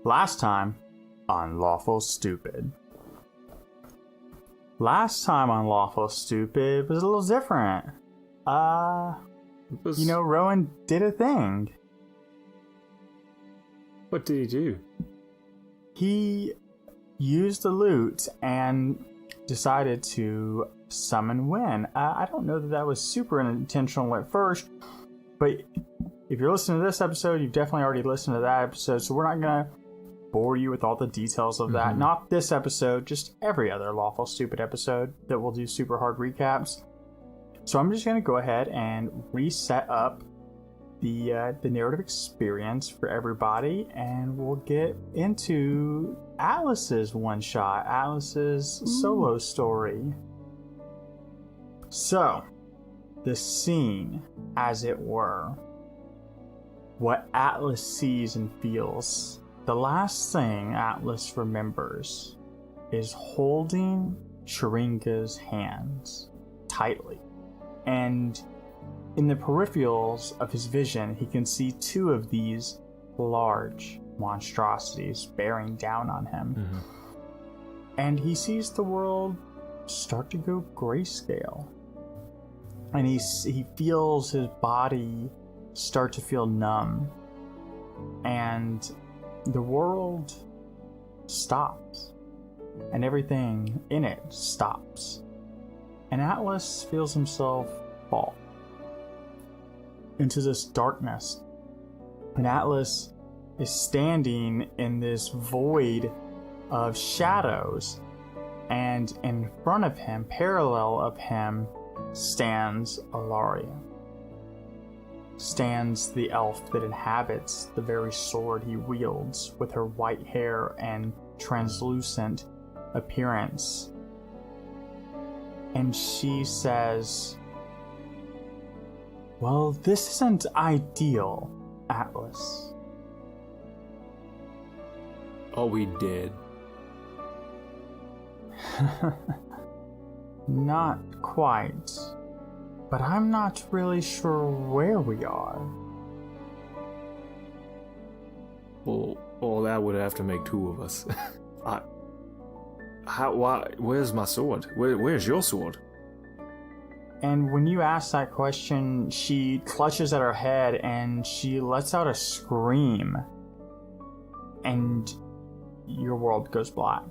Last time on Lawful Stupid. Last time on Lawful Stupid was a little different. Rowan did a thing. What did he do? He used the lute and decided to summon Wynn. I don't know that was super intentional at first, but if you're listening to this episode, you've definitely already listened to that episode, so we're not going to bore you with all the details of that. Not this episode, just every other Lawful Stupid episode that we'll do super hard recaps. So I'm just going to go ahead and reset up the narrative experience for everybody, and we'll get into Atlas's one-shot, Atlas's solo story. So, the scene, as it were, what Atlas sees and feels. The last thing Atlas remembers is holding Tjuringa's hands tightly. And in the peripherals of his vision, he can see two of these large monstrosities bearing down on him. And he sees the world start to go grayscale. And he feels his body start to feel numb. And the world stops. And everything in it stops. And Atlas feels himself fall into this darkness. And Atlas is standing in this void of shadows. And in front of him, parallel of him, stands Alaria. Stands the elf that inhabits the very sword he wields, with her white hair and translucent appearance. And she says, "Well, this isn't ideal, Atlas." Are we dead? Not quite. But I'm not really sure where we are. Well, that would have to make two of us. Where's my sword? Where's your sword? And when you ask that question, she clutches at her head and she lets out a scream. And your world goes black.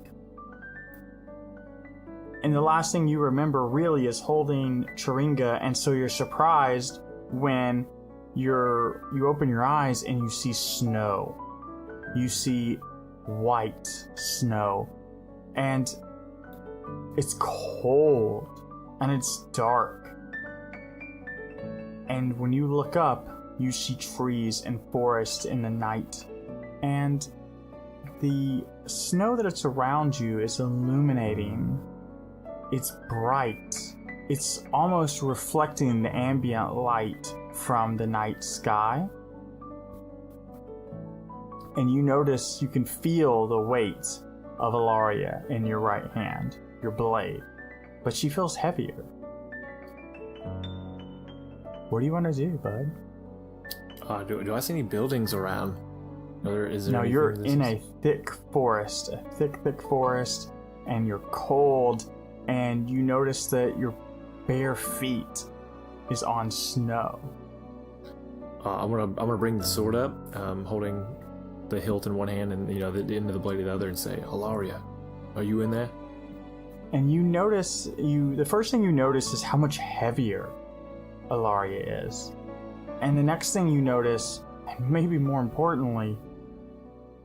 And the last thing you remember really is holding Tjuringa, and so you're surprised when you open your eyes and you see snow. You see white snow. And it's cold. And it's dark. And when you look up, you see trees and forest in the night. And the snow that's around you is illuminating. It's bright. It's almost reflecting the ambient light from the night sky. And you notice you can feel the weight of Alaria in your right hand, your blade. But she feels heavier. What do you want to do, bud? Do I see any buildings around? No, you're in a thick forest. Thick forest. And you're cold. And you notice that your bare feet is on snow. I'm gonna bring the sword up, holding the hilt in one hand and the end of the blade in the other, and say, "Alaria, are you in there?" And you notice the first thing you notice is how much heavier Alaria is. And the next thing you notice, and maybe more importantly,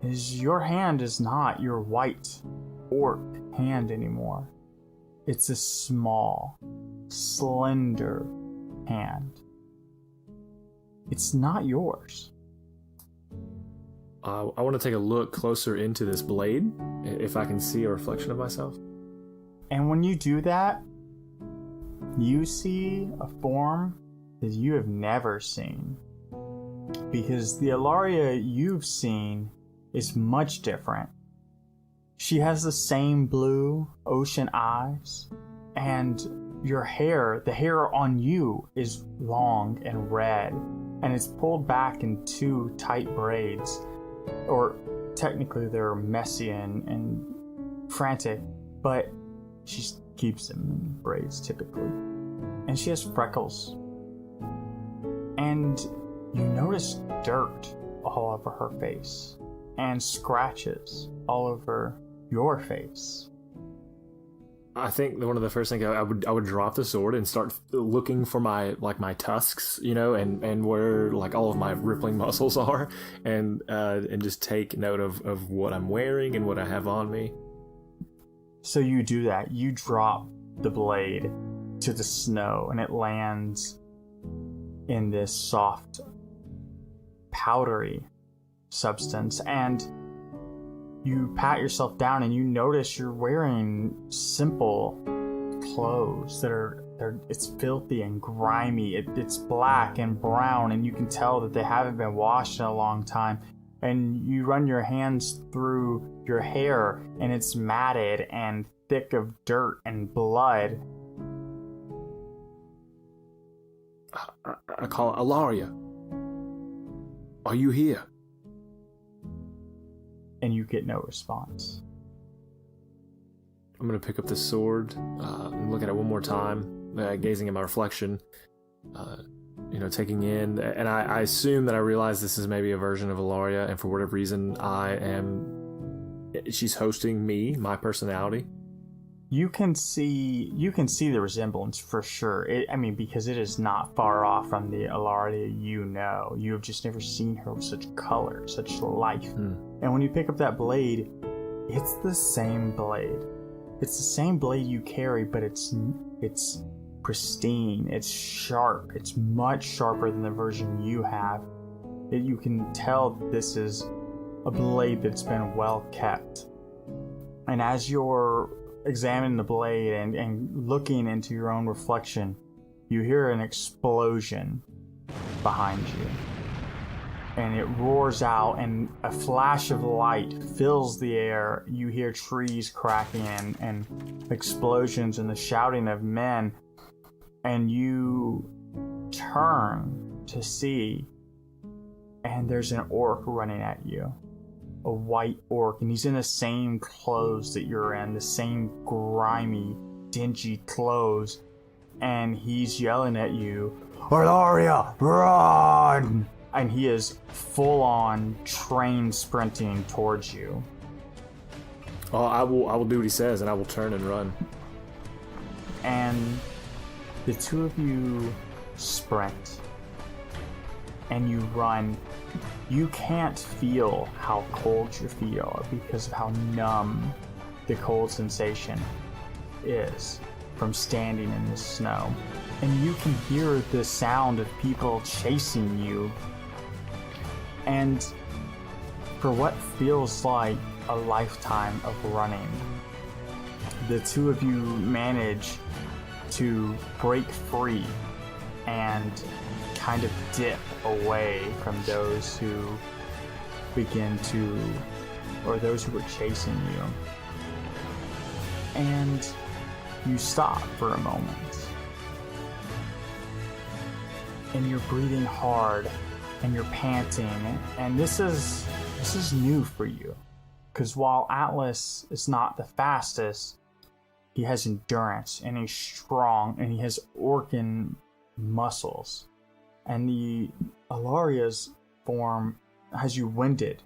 is your hand is not your white orc hand anymore. It's a small, slender hand. It's not yours. I want to take a look closer into this blade, if I can see a reflection of myself. And when you do that, you see a form that you have never seen. Because the Alaria you've seen is much different. She has the same blue ocean eyes, and your hair, the hair on you, is long and red, and it's pulled back in two tight braids, or technically they're messy and frantic, but she keeps them in braids typically. And she has freckles. And you notice dirt all over her face and scratches all over your face. I think one of the first things I would drop the sword and start looking for my tusks, and where like all of my rippling muscles are, and just take note of what I'm wearing and what I have on me. So you do that. You drop the blade to the snow, and it lands in this soft, powdery substance, and you pat yourself down and you notice you're wearing simple clothes that it's filthy and grimy. It's black and brown, and you can tell that they haven't been washed in a long time. And you run your hands through your hair, and it's matted and thick of dirt and blood. I call it, Alaria. Are you here? And you get no response. I'm going to pick up the sword and look at it one more time, gazing at my reflection, taking in. And I assume that I realize this is maybe a version of Alaria, and for whatever reason, she's hosting me, my personality. You can see the resemblance for sure. Because it is not far off from the Alaria you know. You have just never seen her with such color, such life. And when you pick up that blade, it's the same blade. It's the same blade you carry, but it's pristine. It's sharp. It's much sharper than the version you have. You can tell that this is a blade that's been well kept. And as you're examining the blade and looking into your own reflection, you hear an explosion behind you. And it roars out, and a flash of light fills the air. You hear trees cracking and explosions and the shouting of men. And you turn to see, and there's an orc running at you. A white orc, and he's in the same clothes that you're in, the same grimy, dingy clothes. And he's yelling at you, Alaria, run! And he is full-on train sprinting towards you. Oh, I will do what he says, and I will turn and run. And the two of you sprint, and you run. You can't feel how cold your feet are because of how numb the cold sensation is from standing in the snow. And you can hear the sound of people chasing you. And for what feels like a lifetime of running, the two of you manage to break free and kind of dip away from those who those who were chasing you. And you stop for a moment. And you're breathing hard, and you're panting, and this is new for you. Because while Atlas is not the fastest, he has endurance, and he's strong, and he has orcan muscles. And the Alaria's form has you winded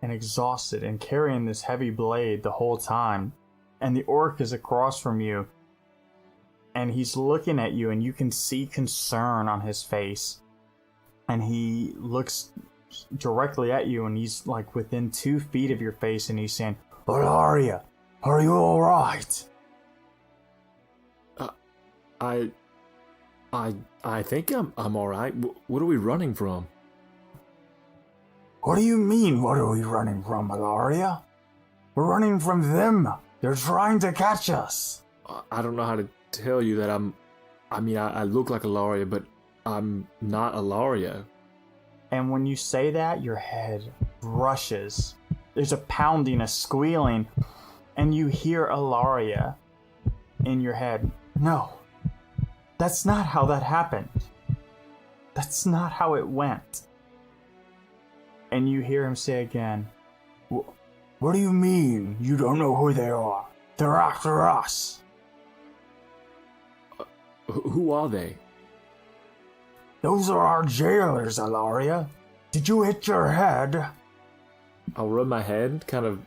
and exhausted and carrying this heavy blade the whole time. And the orc is across from you, and he's looking at you, and you can see concern on his face. And he looks directly at you, and he's like within 2 feet of your face, and he's saying, Alaria, are you alright? I think I'm alright. What are we running from? What do you mean, what are we running from, Alaria? We're running from them. They're trying to catch us. I don't know how to tell you that I look like Alaria, but I'm not Alaria. And when you say that, your head rushes. There's a pounding, a squealing, and you hear Alaria in your head. No, that's not how that happened. That's not how it went. And you hear him say again, What do you mean you don't know who they are? They're after us. Who are they? Those are our jailers, Alaria. Did you hit your head? I'll rub my head, kind of,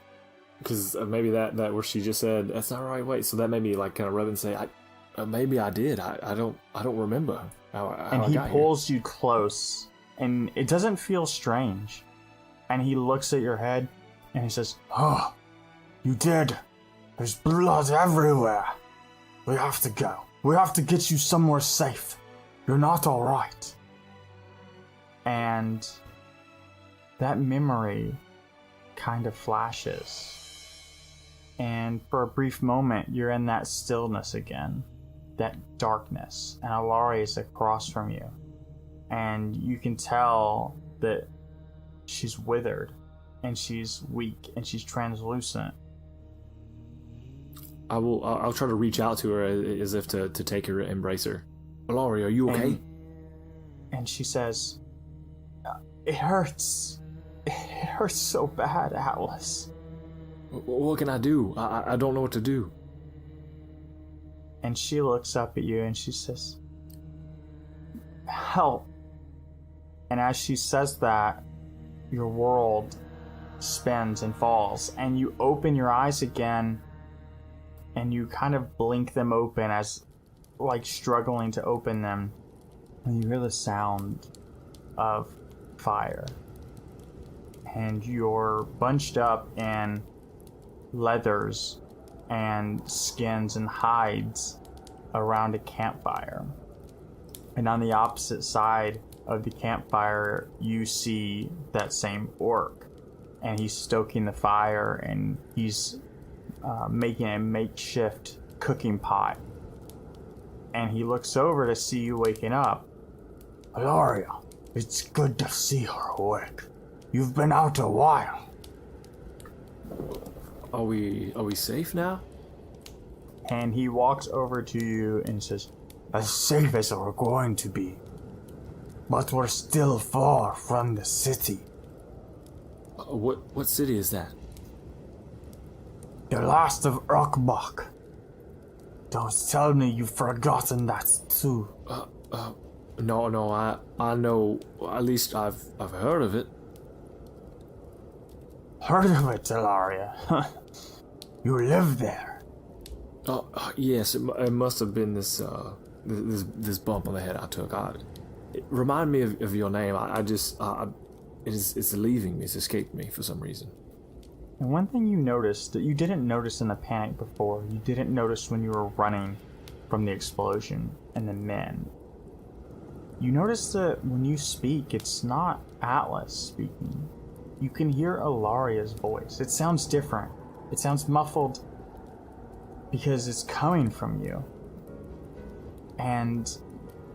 because maybe that where she just said that's not right. Wait, so that made me like kind of rub and say, maybe I did. I don't remember how and I he got pulls you close, and it doesn't feel strange. And he looks at your head, and he says, "Oh, you did. There's blood everywhere. We have to go. We have to get you somewhere safe. You're not all right." And that memory kind of flashes. And for a brief moment, you're in that stillness again, that darkness, and Alari is across from you. And you can tell that she's withered, and she's weak, and she's translucent. I'll try to reach out to her as if to take her, embrace her. Alari, are you okay? And she says, "It hurts. It hurts so bad, Atlas." What can I do? I don't know what to do. And she looks up at you and she says, "Help." And as she says that, your world spins and falls, and you open your eyes again, and you kind of blink them open as like struggling to open them, and you hear the sound of fire. And you're bunched up in leathers and skins and hides around a campfire. And on the opposite side of the campfire, you see that same orc. And he's stoking the fire, and he's making a makeshift cooking pot. And he looks over to see you waking up. "Alaria, it's good to see her awake. You've been out a while." Are we safe now? And he walks over to you and says, "As safe as we're going to be. But we're still far from the city." What city is that? "The last of Urkbach. Don't tell me you've forgotten that too." No, I know. At least I've heard of it. "Heard of it, Ilaria? You live there." Yes. It must have been this bump on the head I took. Remind me of your name. It's leaving me. It's escaped me for some reason. And one thing you noticed that you didn't notice in the panic before, you didn't notice when you were running from the explosion and the men. You notice that when you speak, it's not Atlas speaking. You can hear Alaria's voice. It sounds different. It sounds muffled because it's coming from you. And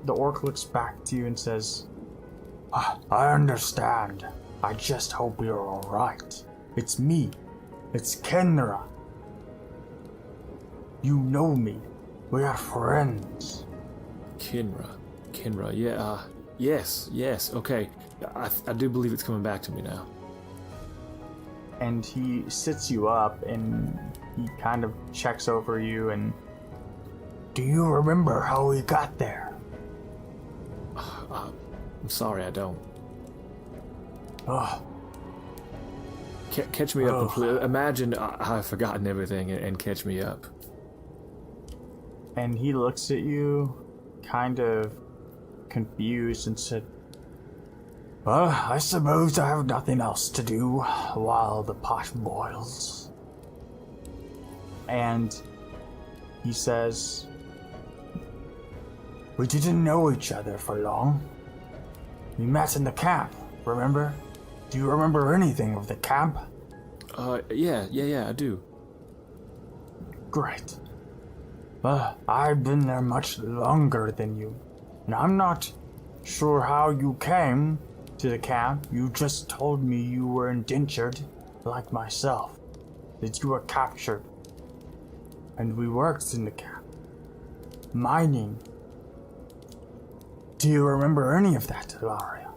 the orc looks back to you and says, "I understand. I just hope you're all right. It's me. It's Kenra. You know me. We are friends." Kinra, yeah, yes, okay. I do believe it's coming back to me now. And he sits you up and he kind of checks over you and, "Do you remember how we got there?" I'm sorry, I don't. Oh. Catch me up completely. Imagine I've forgotten everything and catch me up. And he looks at you, kind of confused, and said, "Well, I suppose I have nothing else to do while the pot boils." And he says, "We didn't know each other for long. We met in the camp, remember? Do you remember anything of the camp?" Yeah, I do. "Great. Well, I've been there much longer than you, and I'm not sure how you came to the camp. You just told me you were indentured, like myself, that you were captured. And we worked in the camp. Mining. Do you remember any of that, Ilaria?"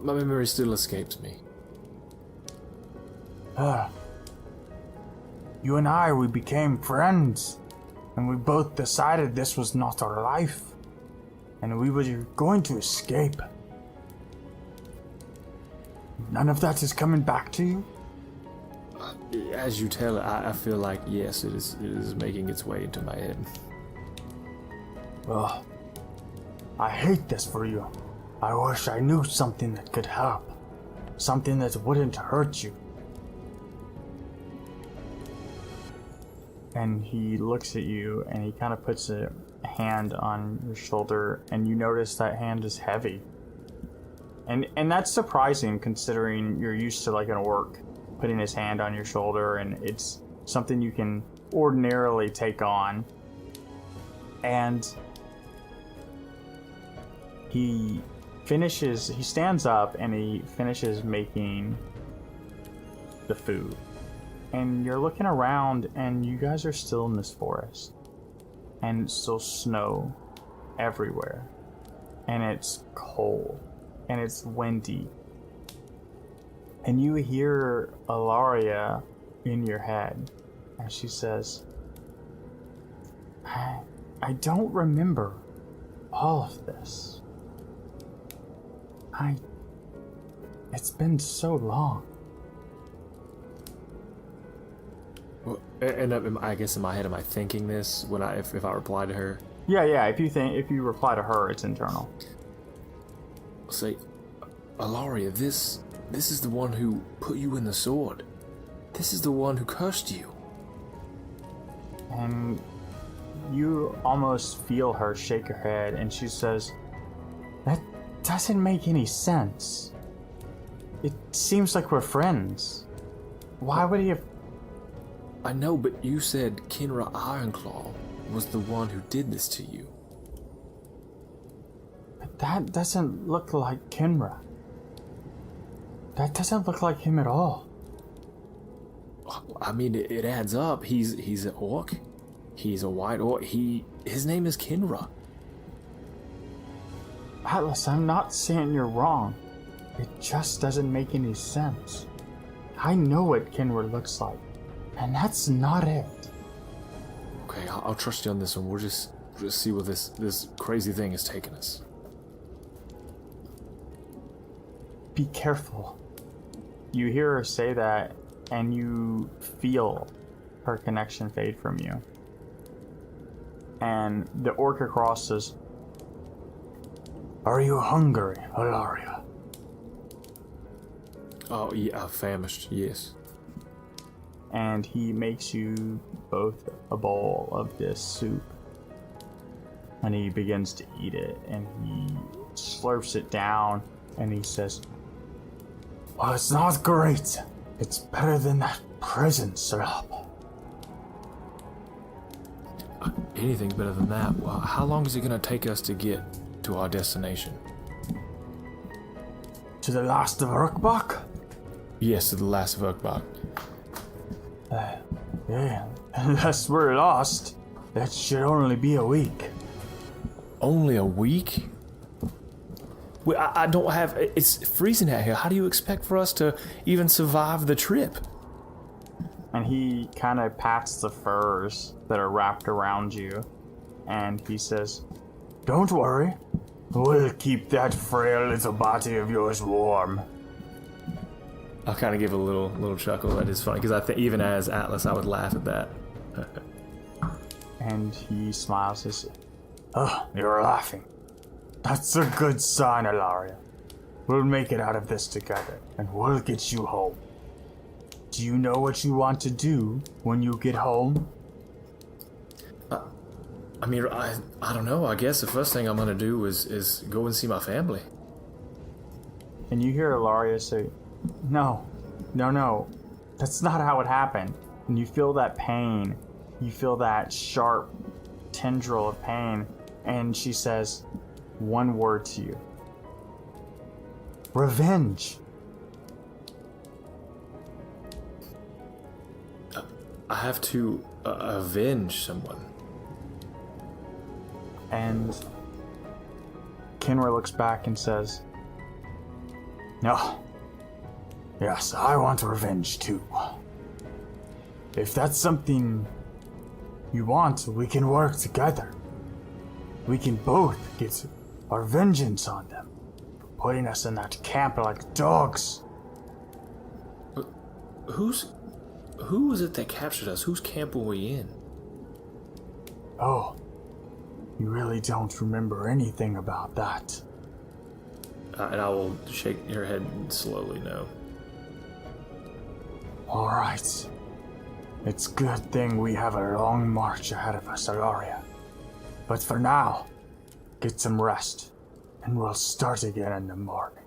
My memory still escapes me. You and I, we became friends, and we both decided this was not our life, and we were going to escape. None of that is coming back to you? As you tell it, I feel like, yes, it is making its way into my head. Ugh. I hate this for you. I wish I knew something that could help. Something that wouldn't hurt you. And he looks at you and he kind of puts a hand on your shoulder, and you notice that hand is heavy. And that's surprising considering you're used to like an orc putting his hand on your shoulder, and it's something you can ordinarily take on. And he stands up and he finishes making the food. And you're looking around and you guys are still in this forest. And it's still snow everywhere. And it's cold. And it's windy. And you hear Ilaria in your head as she says, I don't remember all of this. It's been so long. Well, and I guess in my head, am I thinking this when if I reply to her? Yeah. If you reply to her, it's internal. Say, Ilaria, this is the one who put you in the sword. This is the one who cursed you. And you almost feel her shake her head, and she says, that doesn't make any sense. It seems like we're friends. Why would he have... I know, but you said Kinra Ironclaw was the one who did this to you. But that doesn't look like Kinra. That doesn't look like him at all. I mean, it adds up. He's an orc. He's a white orc. His name is Kinra. Atlas, I'm not saying you're wrong. It just doesn't make any sense. I know what Kinra looks like, and that's not it. Okay, I'll trust you on this one. We'll just see what this crazy thing is taking us. Be careful. You hear her say that, and you feel her connection fade from you. And the orc across says, are you hungry, Ilaria? Oh, yeah, famished, yes. And he makes you both a bowl of this soup. And he begins to eat it, and he slurps it down, and he says, well, it's not great. It's better than that prison syrup. Anything's better than that. Well, how long is it going to take us to get to our destination? To the last of Urkbach? Yes, to the last of Urkbach. Yeah, unless we're lost, that should only be a week. Only a week? Well, I don't have... It's freezing out here. How do you expect for us to even survive the trip? And he kind of pats the furs that are wrapped around you, and he says, don't worry. We'll keep that frail little body of yours warm. I'll kind of give a little chuckle. That is funny, because I think even as Atlas, I would laugh at that. And he smiles and says, oh, you're laughing. That's a good sign, Ilaria. We'll make it out of this together, and we'll get you home. Do you know what you want to do when you get home? I mean, I don't know. I guess the first thing I'm going to do is go and see my family. And you hear Ilaria say, no. That's not how it happened. And you feel that pain. You feel that sharp tendril of pain. And she says one word to you. Revenge. I have to avenge someone. And Kinra looks back and says, no, Yes, I want revenge too. If that's something you want, we can work together. We can both get our vengeance on them for putting us in that camp like dogs. Who was it that captured us? Whose camp were we in? Oh, you really don't remember anything about that. And I will shake her head slowly, no. Alright. It's a good thing we have a long march ahead of us, Alaria. But for now, get some rest, and we'll start again in the morning.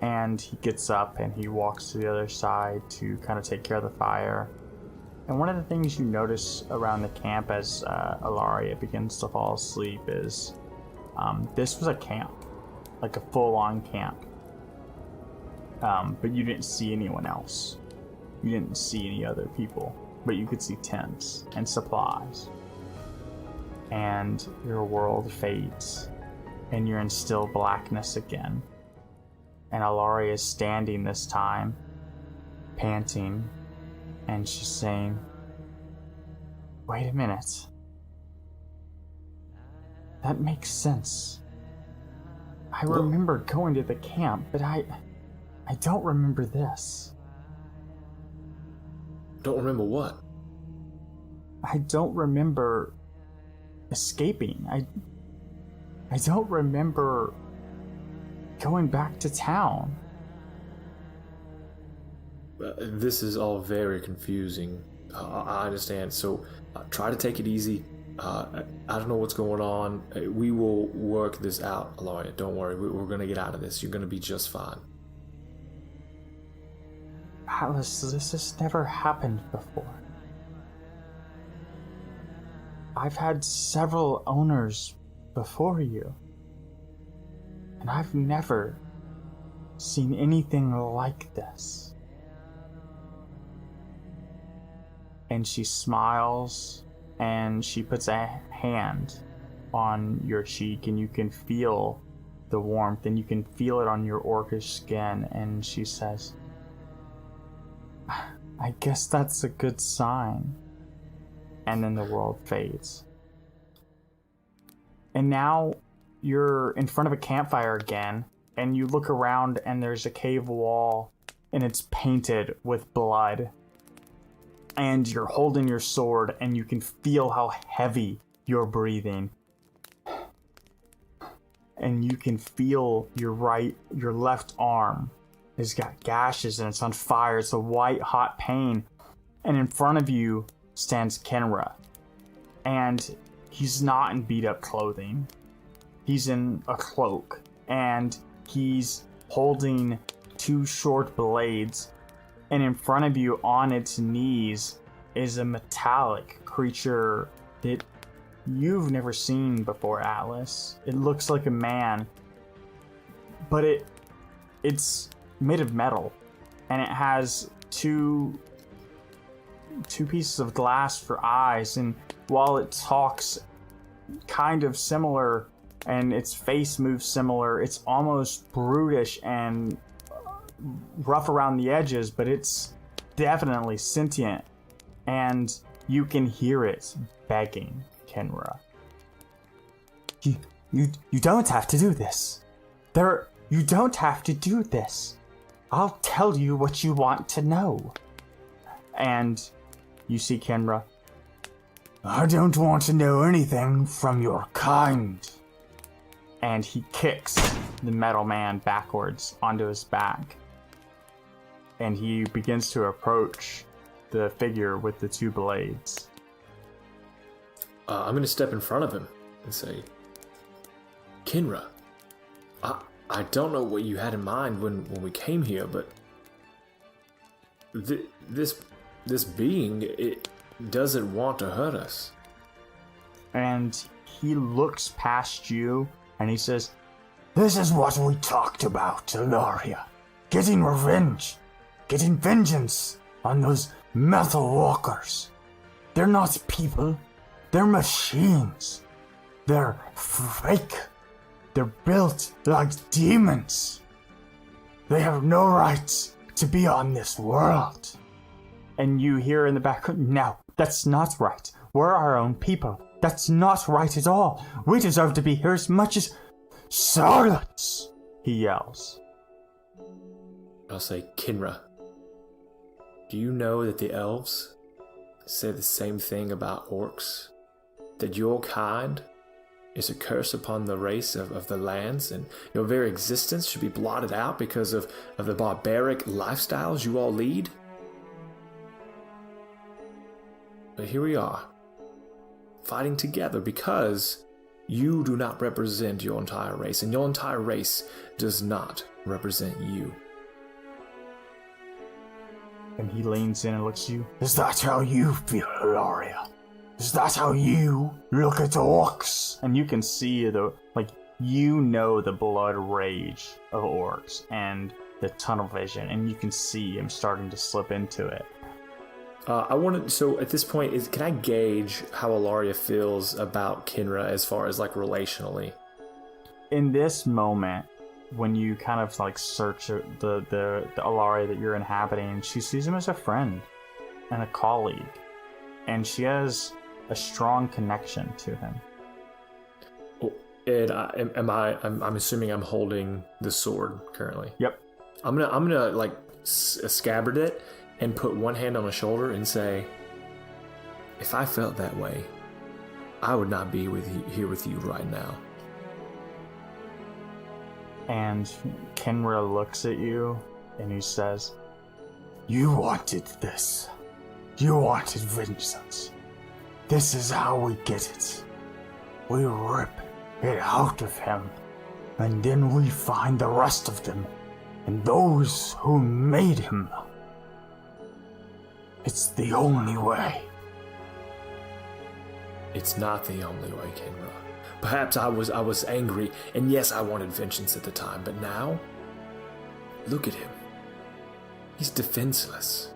And he gets up and he walks to the other side to kind of take care of the fire. And one of the things you notice around the camp as Alaria begins to fall asleep is this was a camp, like a full-on camp. But you didn't see anyone else. You didn't see any other people, but you could see tents and supplies. And your world fades, and you're in still blackness again. And Alaria is standing this time, panting, and she's saying, "Wait a minute. That makes sense. I remember going to the camp, but I don't remember this. Don't remember what? I don't remember escaping. I don't remember going back to town." This is all very confusing. I understand. So try to take it easy. I don't know what's going on. We will work this out, Alaria. Don't worry. We're going to get out of this. You're going to be just fine. Atlas, this has never happened before. I've had several owners before you, and I've never seen anything like this. And she smiles, and she puts a hand on your cheek, and you can feel the warmth, and you can feel it on your orcish skin, and she says, "I guess that's a good sign." And then the world fades. And now you're in front of a campfire again, and you look around and there's a cave wall, and it's painted with blood. And you're holding your sword, and you can feel how heavy you're breathing. And you can feel your left arm has got gashes and it's on fire. It's a white hot pain. And in front of you stands Kenra. And he's not in beat up clothing. He's in a cloak. And he's holding two short blades. And in front of you on its knees is a metallic creature that you've never seen before, Atlas. It looks like a man. But it's made of metal. And it has two pieces of glass for eyes, and while it talks kind of similar and its face moves similar, it's almost brutish and rough around the edges, but it's definitely sentient, and you can hear it begging Kenra. You don't have to do this. You don't have to do this. I'll tell you what you want to know. And you see Kenra. "I don't want to know anything from your kind." And he kicks the metal man backwards onto his back. And he begins to approach the figure with the two blades. I'm going to step in front of him and say, "Kenra, I don't know what you had in mind when we came here, but this being, it doesn't want to hurt us." And he looks past you and he says, "This is what we talked about, Alaria. Getting revenge. Getting vengeance on those metal walkers. They're not people. They're machines. They're fake. They're built like demons. They have no rights to be on this world. And you hear in the background, no, that's not right. We're our own people. That's not right at all. We deserve to be here as much as... Silence! He yells. I'll say, Kinra, do you know that the elves say the same thing about orcs? That your kind is a curse upon the race of the lands, and your very existence should be blotted out because of the barbaric lifestyles you all lead? But here we are, fighting together because you do not represent your entire race, and your entire race does not represent you. And he leans in and looks at you. Is that how you feel, Ilaria? Is that how you look at orcs? And you can see the blood rage of orcs and the tunnel vision, and you can see him starting to slip into it. So at this point, can I gauge how Ilaria feels about Kinra as far as like relationally? In this moment, when you kind of like search the Ilaria that you're inhabiting, she sees him as a friend and a colleague, and she has a strong connection to him. Oh, and I'm assuming I'm holding the sword currently. Yep. I'm gonna like scabbard it and put one hand on my shoulder and say, if I felt that way, I would not be here with you right now. And Kenra looks at you and he says, you wanted this. You wanted vengeance. This is how we get it. We rip it out of him, and then we find the rest of them and those who made him. It's the only way. It's not the only way, Kenra. Perhaps I was angry, and yes, I wanted vengeance at the time, but now, look at him. He's defenseless.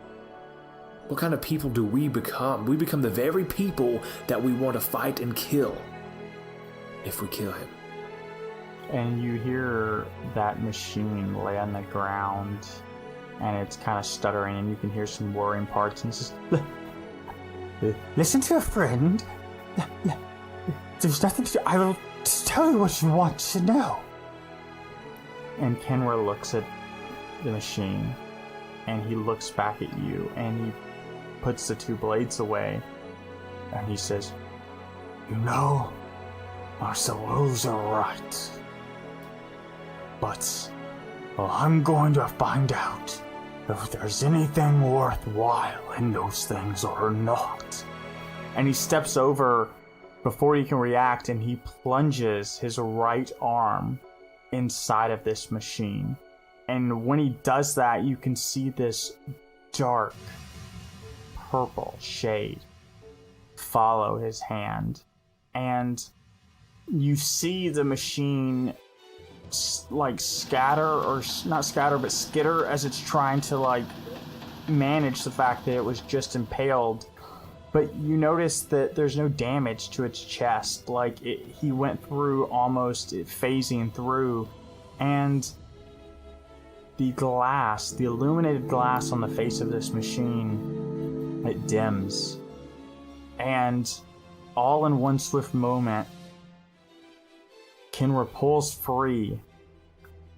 What kind of people do we become? We become the very people that we want to fight and kill if we kill him. And you hear that machine lay on the ground, and it's kind of stuttering, and you can hear some whirring parts, and it's just, listen to a friend. There's nothing to do. I will just tell you what you want to know. And Kenra looks at the machine, and he looks back at you, and he puts the two blades away, and he says, you know, our souls are right. But, well, I'm going to find out if there's anything worthwhile in those things or not. And he steps over before you can react, and he plunges his right arm inside of this machine. And when he does that, you can see this dark purple shade follow his hand. And you see the machine like scatter, or not scatter, but skitter as it's trying to like manage the fact that it was just impaled. But you notice that there's no damage to its chest. Like he went through almost phasing through, and the glass, the illuminated glass on the face of this machine, it dims. And all in one swift moment, Kenra pulls free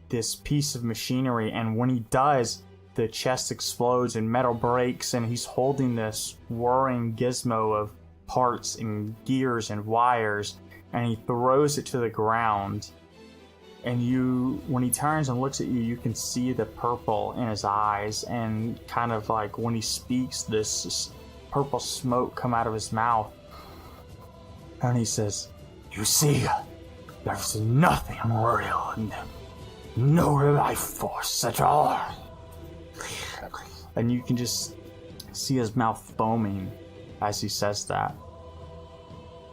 this piece of machinery, and when he does, the chest explodes and metal breaks, and he's holding this whirring gizmo of parts and gears and wires, and he throws it to the ground. And when he turns and looks at you, you can see the purple in his eyes, and kind of like when he speaks, this purple smoke come out of his mouth. And he says, you see, there's nothing real in them. No life force at all. And you can just see his mouth foaming as he says that.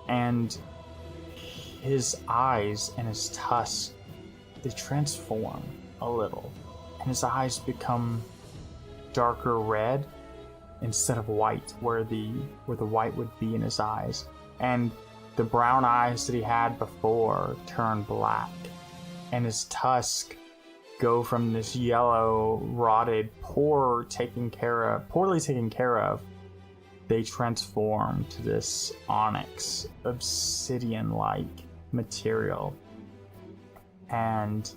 And his eyes and his tusks, they transform a little. And his eyes become darker red instead of white, where the white would be in his eyes. And the brown eyes that he had before turn black. And his tusk go from this yellow, rotted, poorly taken care of, they transform to this onyx, obsidian-like material. And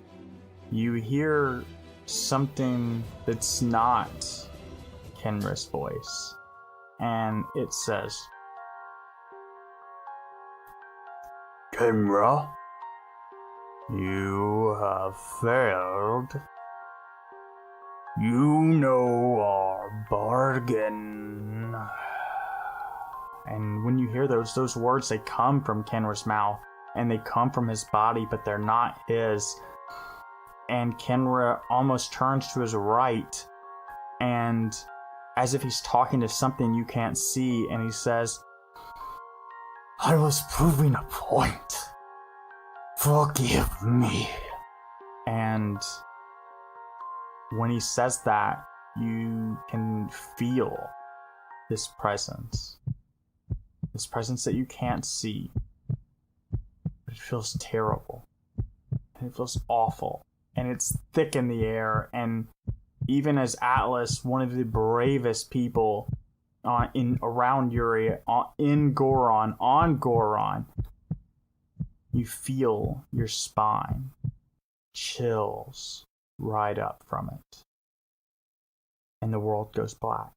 you hear something that's not Kenra's voice. And it says, Kenra, you have failed. You know our bargain. And when you hear those words, they come from Kenra's mouth, and they come from his body, but they're not his. And Kenra almost turns to his right, and as if he's talking to something you can't see, and he says, I was proving a point. Forgive me. And when he says that, you can feel this presence. This presence that you can't see. But it feels terrible. And it feels awful. And it's thick in the air. And even as Atlas, one of the bravest people around Uri, on Goron, you feel your spine. Chills ride up from it. And the world goes black.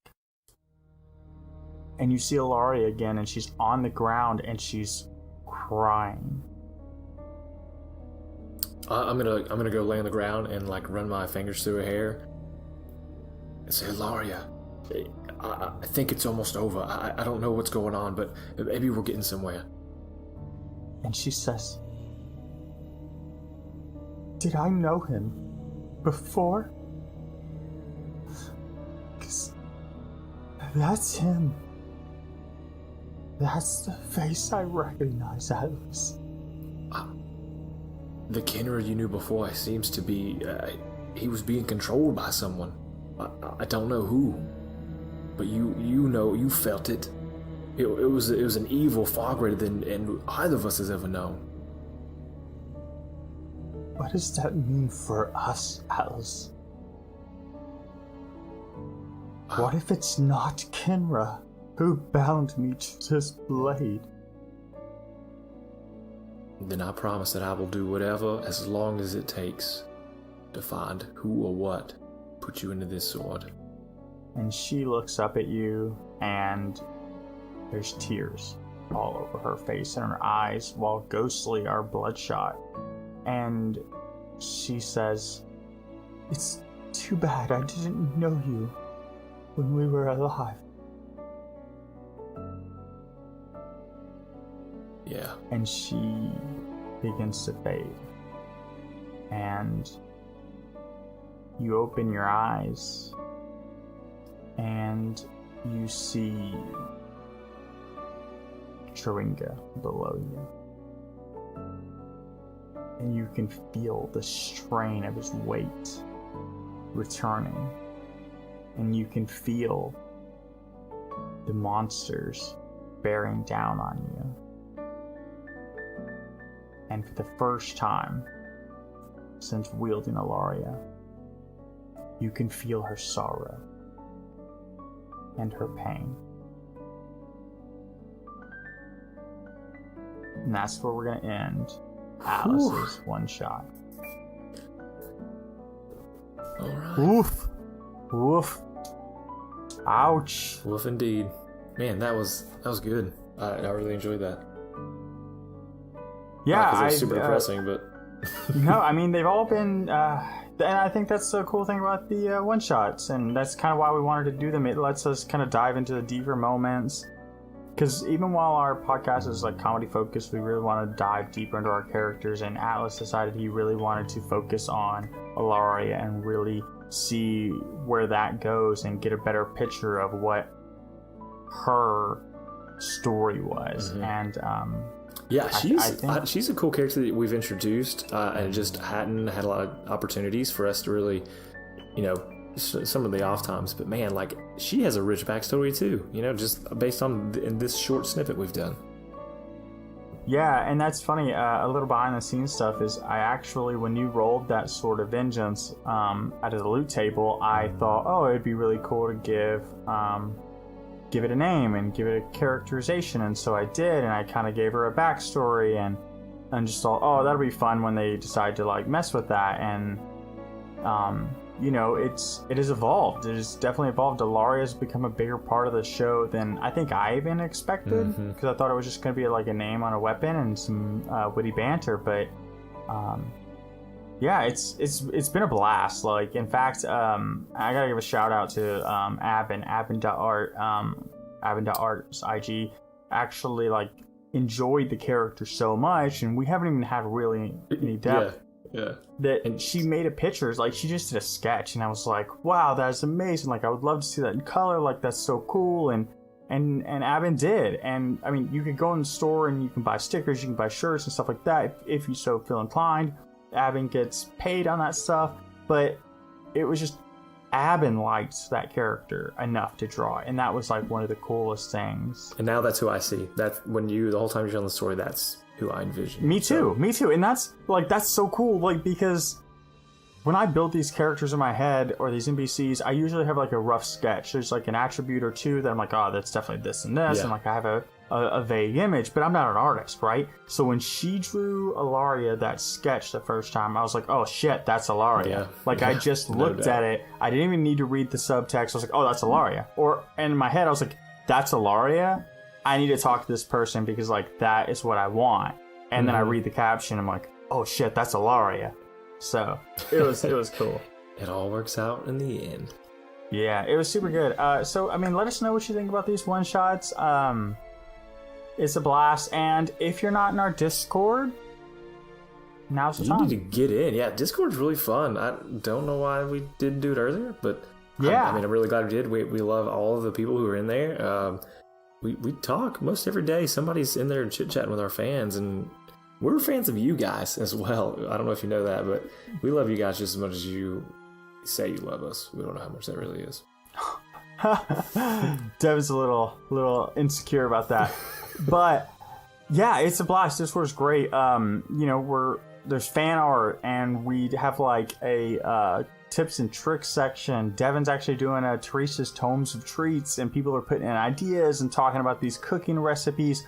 And you see Ilaria again, and she's on the ground, and she's crying. I'm gonna go lay on the ground and like run my fingers through her hair and say, Ilaria, I think it's almost over. I don't know what's going on, but maybe we're getting somewhere. And she says, did I know him before? 'Cause that's him. That's the face I recognize, Atlas. The Kenra you knew before seems to be... he was being controlled by someone. I don't know who. But you felt it. It was an evil far greater than either of us has ever known. What does that mean for us, Atlas? What if it's not Kenra who bound me to this blade? Then I promise that I will do whatever as long as it takes to find who or what put you into this sword. And she looks up at you, and there's tears all over her face and her eyes, while ghostly are bloodshot. And she says, it's too bad I didn't know you when we were alive. Yeah. And she begins to fade. And you open your eyes and you see Tjuringa below you. And you can feel the strain of his weight returning. And you can feel the monsters bearing down on you. And for the first time since wielding Ilaria, you can feel her sorrow and her pain. And that's where we're going to end Atlas's one shot. Alright. Woof. Woof. Ouch. Woof indeed. Man, that was good. I really enjoyed that. Yeah, it was super depressing, but no, I mean they've all been, and I think that's the cool thing about the one shots, and that's kind of why we wanted to do them. It lets us kind of dive into the deeper moments, because even while our podcast is like comedy focused, we really want to dive deeper into our characters. And Atlas decided he really wanted to focus on Ilaria and really see where that goes and get a better picture of what her story was. Mm-hmm. And yeah, I think she's a cool character that we've introduced, and just hadn't had a lot of opportunities for us to really, some of the off times. But man, like, she has a rich backstory too, just based on in this short snippet we've done. Yeah, and that's funny. A little behind the scenes stuff is I actually, when you rolled that Sword of Vengeance out of the loot table, I thought, oh, it'd be really cool to give it a name and give it a characterization, and so I did, and I kind of gave her a backstory and just thought, oh, that'll be fun when they decide to like mess with that. And you know, it has evolved. It has definitely evolved. Ilaria has become a bigger part of the show than I think I even expected, because I thought it was just going to be like a name on a weapon and some witty banter. But yeah, it's been a blast. Like, in fact, I gotta give a shout out to Abin.art, Abin.art's IG. Actually, like, enjoyed the character so much, and we haven't even had really any depth. Yeah. That she made a pictures, like she just did a sketch, and I was like, wow, that's amazing. Like, I would love to see that in color. Like, that's so cool. And Abin did. And I mean, you could go in the store and you can buy stickers, you can buy shirts and stuff like that if you so feel inclined. Abin gets paid on that stuff, but it was just Abin liked that character enough to draw, and that was like one of the coolest things. And now that's who I see. That when you the whole time you're telling the story, that's who I envision. Me too. And that's so cool, like, because when I build these characters in my head or these NPCs, I usually have like a rough sketch. There's like an attribute or two that I'm like, oh, that's definitely this and this, and like I have a vague image, but I'm not an artist, right? So when she drew Ilaria that sketch the first time, I was like, oh shit, that's Ilaria. I just looked at it. I didn't even need to read the subtext. I was like, oh, that's Ilaria. And in my head, I was like, that's Ilaria. I need to talk to this person because like that is what I want. And then I read the caption. I'm like, oh shit, that's Ilaria. So it was cool. It all works out in the end. Yeah, it was super good. So I mean, let us know what you think about these one shots. It's a blast, and if you're not in our Discord, now's the time. You need to get in. Yeah, Discord's really fun. I don't know why we didn't do it earlier, but yeah, I'm really glad we did. We love all of the people who are in there. We talk most every day. Somebody's in there chit-chatting with our fans, and we're fans of you guys as well. I don't know if you know that, but we love you guys just as much as you say you love us. We don't know how much that really is. Devin's a little insecure about that. But yeah, it's a blast. Discord's great. You know, there's fan art, and we have like a tips and tricks section. Devin's actually doing a Teresa's Tomes of Treats, and people are putting in ideas and talking about these cooking recipes.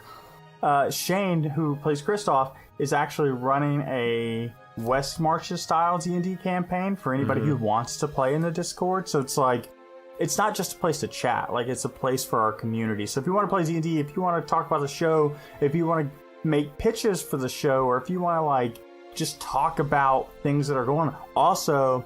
Shane, who plays Kristoff, is actually running a West Marches style D&D campaign for anybody who wants to play in the Discord. So it's like, it's not just a place to chat, like it's a place for our community. So if you want to play D&D, if you want to talk about the show, if you want to make pitches for the show, or if you want to like just talk about things that are going on. Also,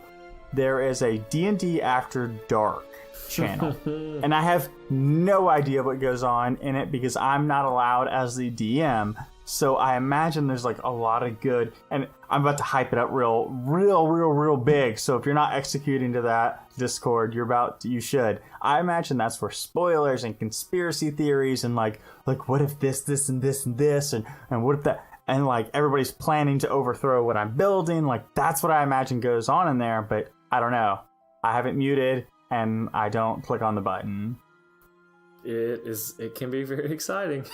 there is a D&D After Dark channel, and I have no idea what goes on in it because I'm not allowed as the DM. So I imagine there's like a lot of good, and I'm about to hype it up real big. So if you're not executing to that Discord, you should. I imagine that's where spoilers and conspiracy theories and like what if this and this and this and what if that, and like everybody's planning to overthrow what I'm building. Like that's what I imagine goes on in there, but I don't know. I haven't muted and I don't click on the button. It can be very exciting.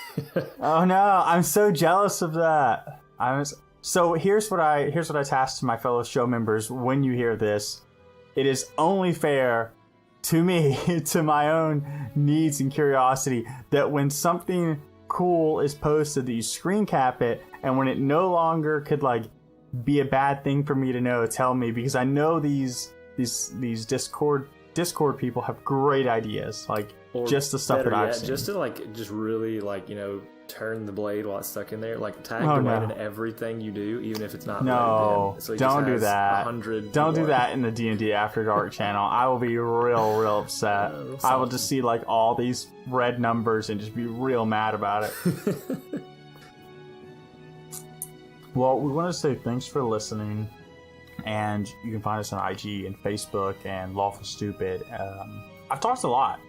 Oh no, I'm so jealous of that. So here's what I tasked to my fellow show members. When you hear this, it is only fair to me, to my own needs and curiosity, that when something cool is posted, that you screen cap it, and when it no longer could like be a bad thing for me to know, tell me, because I know these Discord people have great ideas, like just the stuff that I've seen. Just to just really turn the blade while it's stuck in there, like tag the blade in everything you do, even if it's not. No, so don't do that. Don't do that in the D&D After Dark channel. I will be real upset. I will just see like all these red numbers and just be real mad about it. Well, we want to say thanks for listening. And you can find us on IG and Facebook and Lawful Stupid. I've talked a lot.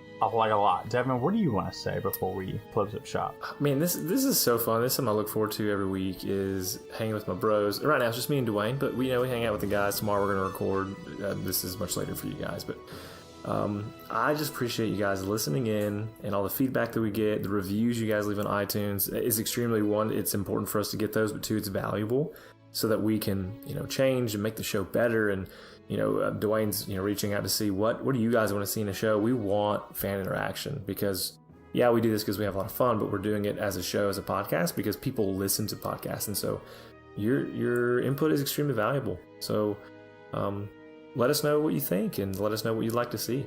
Devin, what do you want to say before we close up shop? Man, this is so fun. This is something I look forward to every week, is hanging with my bros. Right now it's just me and Dwayne, but we hang out with the guys. Tomorrow we're going to record. This is much later for you guys, but I just appreciate you guys listening in and all the feedback that we get. The reviews you guys leave on iTunes is extremely, one, it's important for us to get those, but two, it's valuable so that we can, change and make the show better. And, Dwayne's, reaching out to see what do you guys want to see in the show? We want fan interaction because, yeah, we do this because we have a lot of fun, but we're doing it as a show, as a podcast, because people listen to podcasts. And so your input is extremely valuable. So, let us know what you think and let us know what you'd like to see.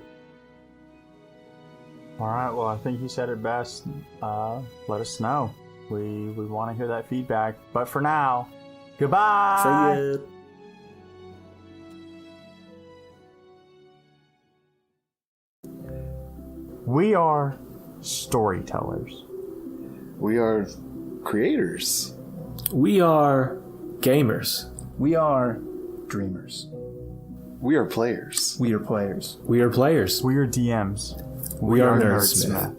All right. Well, I think you said it best. Let us know. We want to hear that feedback. But for now, goodbye. See ya. We are storytellers. We are creators. We are gamers. We are dreamers. We are players. We are players. We are players. We are DMs. We are nerdsmith.